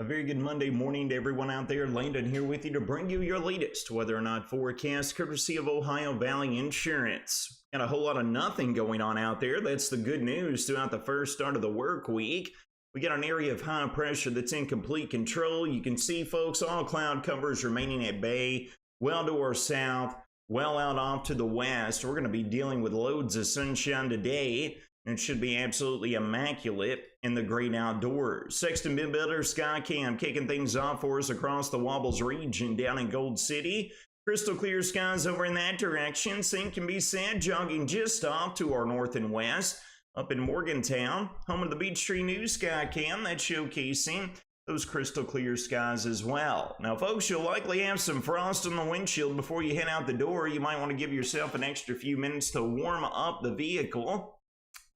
A very good Monday morning to everyone out there. Landon here with you to bring you your latest weather or not forecast, courtesy of Ohio Valley Insurance. Got a whole lot of nothing going on out there. That's the good news throughout the first start of the work week. We got an area of high pressure that's in complete control. You can see, folks, all cloud covers remaining at bay, well to our south, well out off to the west. We're going to be dealing with loads of sunshine today. It should be absolutely immaculate in the great outdoors. Sexton Bid Builder Skycam kicking things off for us across the Wobbles region down in Gold City. Crystal clear skies over in that direction. Same can be said, jogging just off to our north and west. Up in Morgantown, home of the Beech Tree News Skycam, that's showcasing those crystal clear skies as well. Now, folks, you'll likely have some frost on the windshield before you head out the door. You might want to give yourself an extra few minutes to warm up the vehicle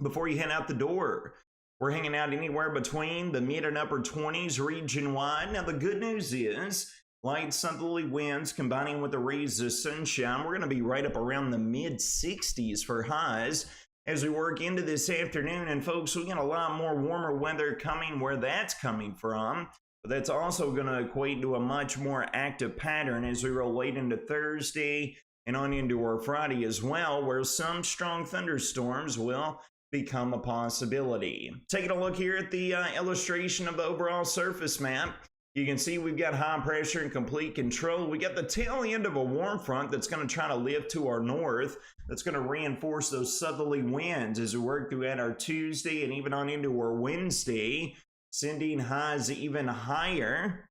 before you head out the door. We're hanging out anywhere between the mid and upper 20s region-wide. Now, the good news is light southerly winds combining with the rays of sunshine. We're going to be right up around the mid-60s for highs as we work into this afternoon. And, folks, we got a lot more warmer weather coming where that's coming from. But that's also going to equate to a much more active pattern as we roll late into Thursday and on into our Friday as well, where some strong thunderstorms will become a possibility. Taking a look here at the illustration of the overall surface map, you can see we've got high pressure and complete control. We got the tail end of a warm front that's going to try to lift to our north. That's going to reinforce those southerly winds as we work throughout our Tuesday and even on into our Wednesday, sending highs even higher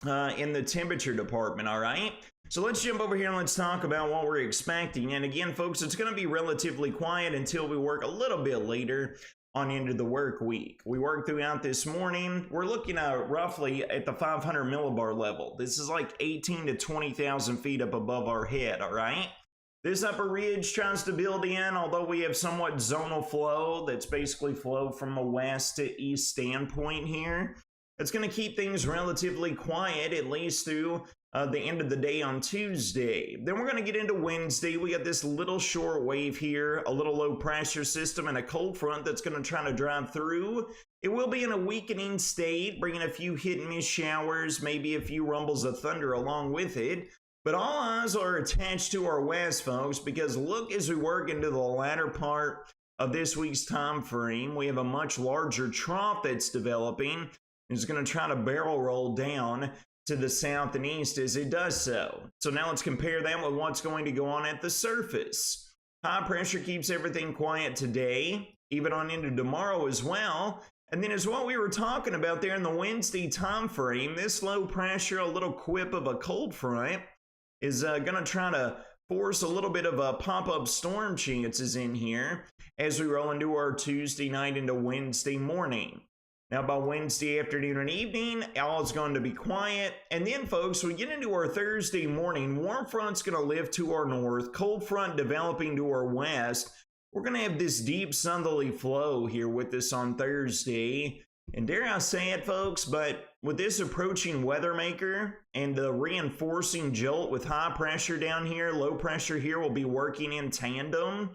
in the temperature department, all right? So let's jump over here and let's talk about what we're expecting. And again, folks, it's going to be relatively quiet until we work a little bit later on into the work week. We worked throughout this morning. We're looking at roughly at the 500 millibar level. This is like 18 to 20,000 feet up above our head, all right? This upper ridge tries to build in, although we have somewhat zonal flow that's basically flow from a west to east standpoint here. It's going to keep things relatively quiet, at least through the end of the day on Tuesday. Then we're going to get into Wednesday. We got this little short wave here, a little low pressure system, and a cold front that's going to try to drive through. It will be in a weakening state, bringing a few hit and miss showers, maybe a few rumbles of thunder along with it. But all eyes are attached to our west, folks, because look, as we work into the latter part of this week's time frame, we have a much larger trough that's developing. It's going to try to barrel roll down to the south and east as it does so. So now let's compare that with what's going to go on at the surface. High pressure keeps everything quiet today, even on into tomorrow as well. And then as what we were talking about there in the Wednesday time frame, this low pressure, a little quip of a cold front, is going to try to force a little bit of a pop-up storm chances in here as we roll into our Tuesday night into Wednesday morning. Now, by Wednesday afternoon and evening, all is going to be quiet. And then, folks, we get into our Thursday morning. Warm front's going to lift to our north. Cold front developing to our west. We're going to have this deep southerly flow here with us on Thursday. And dare I say it, folks, but with this approaching weather maker and the reinforcing jolt with high pressure down here, low pressure here will be working in tandem.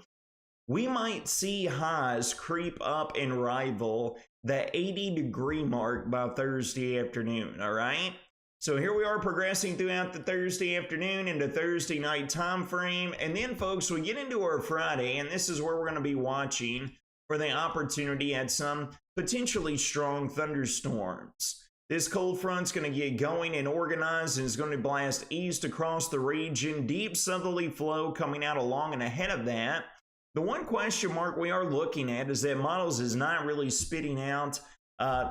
We might see highs creep up and rival the 80-degree mark by Thursday afternoon, all right? So here we are progressing throughout the Thursday afternoon into Thursday night time frame. And then, folks, we get into our Friday, and this is where we're going to be watching for the opportunity at some potentially strong thunderstorms. This cold front's going to get going and organized and is going to blast east across the region. Deep southerly flow coming out along and ahead of that. The one question mark we are looking at is that models is not really spitting out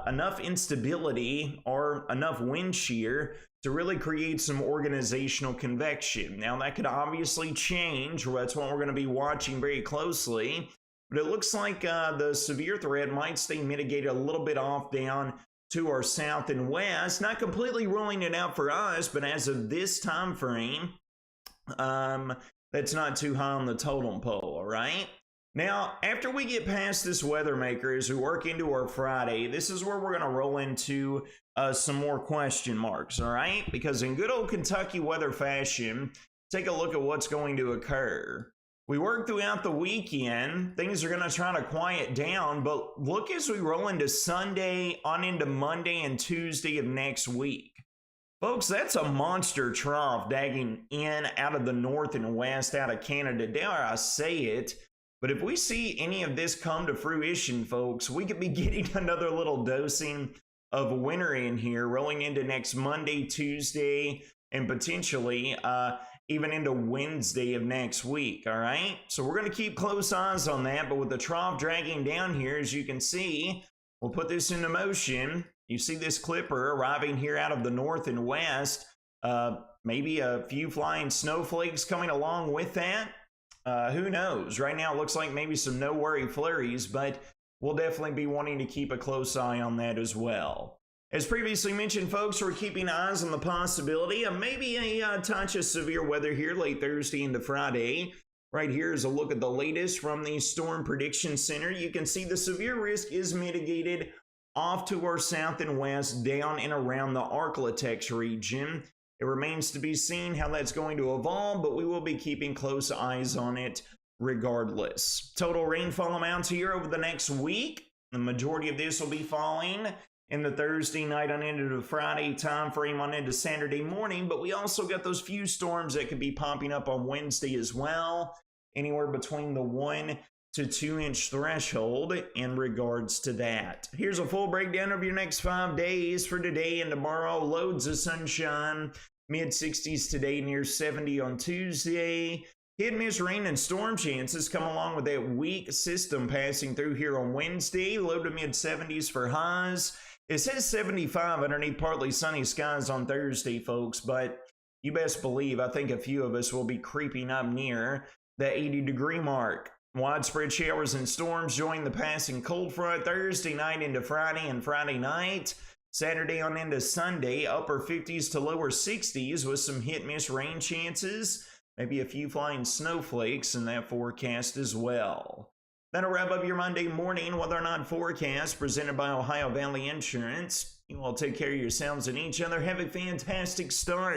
enough instability or enough wind shear to really create some organizational convection. Now, that could obviously change. That's what we're going to be watching very closely. But it looks like the severe threat might stay mitigated a little bit off down to our south and west. Not completely ruling it out for us, but as of this time frame, that's not too high on the totem pole, all right? Now, after we get past this weather maker, as we work into our Friday, this is where we're going to roll into some more question marks, all right? Because in good old Kentucky weather fashion, take a look at what's going to occur. We work throughout the weekend. Things are going to try to quiet down, but look as we roll into Sunday, on into Monday and Tuesday of next week. Folks, that's a monster trough dagging in out of the north and west, out of Canada. Dare I say it? But if we see any of this come to fruition, folks, we could be getting another little dosing of winter in here, rolling into next Monday, Tuesday, and potentially even into Wednesday of next week, all right? So we're going to keep close eyes on that, but with the trough dragging down here, as you can see, we'll put this into motion. You see this clipper arriving here out of the north and west. Maybe a few flying snowflakes coming along with that. Who knows? Right now it looks like maybe some no-worry flurries, but we'll definitely be wanting to keep a close eye on that as well. As previously mentioned, folks, we're keeping eyes on the possibility of maybe a touch of severe weather here late Thursday into Friday. Right here is a look at the latest from the Storm Prediction Center. You can see the severe risk is mitigated off to our south and west, down and around the Arklatex region. It remains to be seen how that's going to evolve, but we will be keeping close eyes on it regardless. Total rainfall amounts here over the next week. The majority of this will be falling in the Thursday night on into the Friday time frame on into Saturday morning, but we also got those few storms that could be popping up on Wednesday as well, anywhere between the 1 to 2 inch threshold in regards to that. Here's a full breakdown of your next 5 days for today and tomorrow. Loads of sunshine, mid 60s today, near 70 on Tuesday. Hit and miss rain and storm chances come along with that weak system passing through here on Wednesday. Low to mid 70s for highs. It says 75 underneath partly sunny skies on Thursday, folks, but you best believe I think a few of us will be creeping up near the 80-degree mark. Widespread showers and storms join the passing cold front Thursday night into Friday and Friday night. Saturday on into Sunday, upper 50s to lower 60s with some hit-miss rain chances. Maybe a few flying snowflakes in that forecast as well. That'll wrap up your Monday morning weather or not forecast presented by Ohio Valley Insurance. You all take care of yourselves and each other. Have a fantastic start